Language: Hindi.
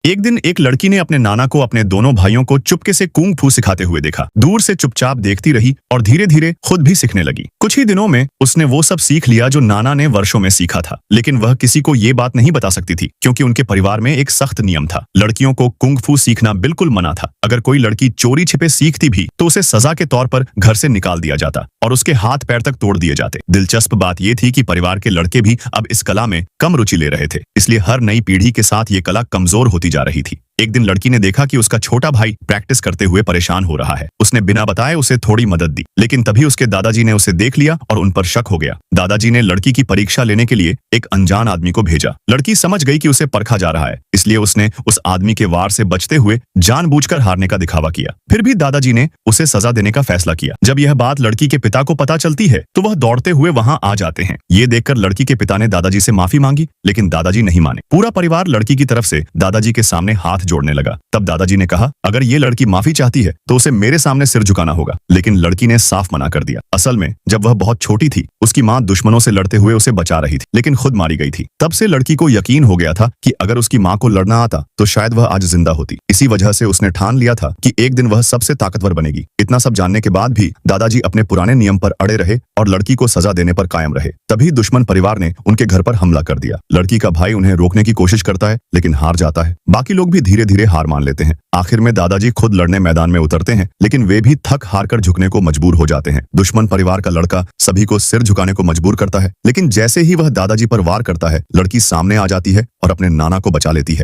एक दिन एक लड़की ने अपने नाना को अपने दोनों भाइयों को चुपके से कुंग फू सिखाते हुए देखा। दूर से चुपचाप देखती रही और धीरे धीरे खुद भी सीखने लगी। कुछ ही दिनों में उसने वो सब सीख लिया जो नाना ने वर्षों में सीखा था, लेकिन वह किसी को ये बात नहीं बता सकती थी क्योंकि उनके परिवार में एक सख्त नियम था। लड़कियों को कुंग फू सीखना बिल्कुल मना था। अगर कोई लड़की चोरी छिपे सीखती भी तो उसे सजा के तौर पर घर से निकाल दिया जाता और उसके हाथ पैर तक तोड़ दिए जाते। दिलचस्प बात यह थी कि परिवार के लड़के भी अब इस कला में कम रुचि ले रहे थे, इसलिए हर नई पीढ़ी के साथ ये कला कमजोर होती जा रही थी। एक दिन लड़की ने देखा कि उसका छोटा भाई प्रैक्टिस करते हुए परेशान हो रहा है। उसने बिना बताए उसे थोड़ी मदद दी, लेकिन तभी उसके दादाजी ने उसे देख लिया और उन पर शक हो गया। दादाजी ने लड़की की परीक्षा लेने के लिए एक अनजान आदमी को भेजा। लड़की समझ गई कि उसे परखा जा रहा है, इसलिए उसने उस आदमी के वार से बचते हुए जानबूझकर हारने का दिखावा किया। फिर भी दादाजी ने उसे सजा देने का फैसला किया। जब यह बात लड़की के पिता को पता चलती है तो वह दौड़ते हुए वहां आ जाते हैं। ये देखकर लड़की के पिता ने दादाजी से माफी मांगी, लेकिन दादाजी नहीं माने। पूरा परिवार लड़की की तरफ से दादाजी के सामने हाथ जोड़ने लगा। तब दादाजी ने कहा, अगर ये लड़की माफी चाहती है तो उसे मेरे सामने सिर झुकाना होगा। लेकिन लड़की ने साफ मना कर दिया। असल में जब वह बहुत छोटी थी, उसकी माँ दुश्मनों से लड़ते हुए उसे बचा रही थी, लेकिन खुद मारी गई थी। तब से लड़की को यकीन हो गया था कि अगर उसकी माँ को लड़ना आता तो शायद वह आज जिंदा होती। इसी वजह से उसने ठान लिया था कि एक दिन वह सबसे ताकतवर बनेगी। इतना सब जानने के बाद भी दादाजी अपने पुराने नियम पर अड़े रहे और लड़की को सजा देने पर कायम रहे। तभी दुश्मन परिवार ने उनके घर पर हमला कर दिया। लड़की का भाई उन्हें रोकने की कोशिश करता है, लेकिन हार जाता है। बाकी लोग भी धीरे धीरे हार मान लेते हैं। आखिर में दादाजी खुद लड़ने मैदान में उतरते हैं, लेकिन वे भी थक हार कर झुकने को मजबूर हो जाते हैं। दुश्मन परिवार का लड़का सभी को सिर झुकाने को मजबूर करता है, लेकिन जैसे ही वह दादाजी पर वार करता है, लड़की सामने आ जाती है और अपने नाना को बचा लेती है।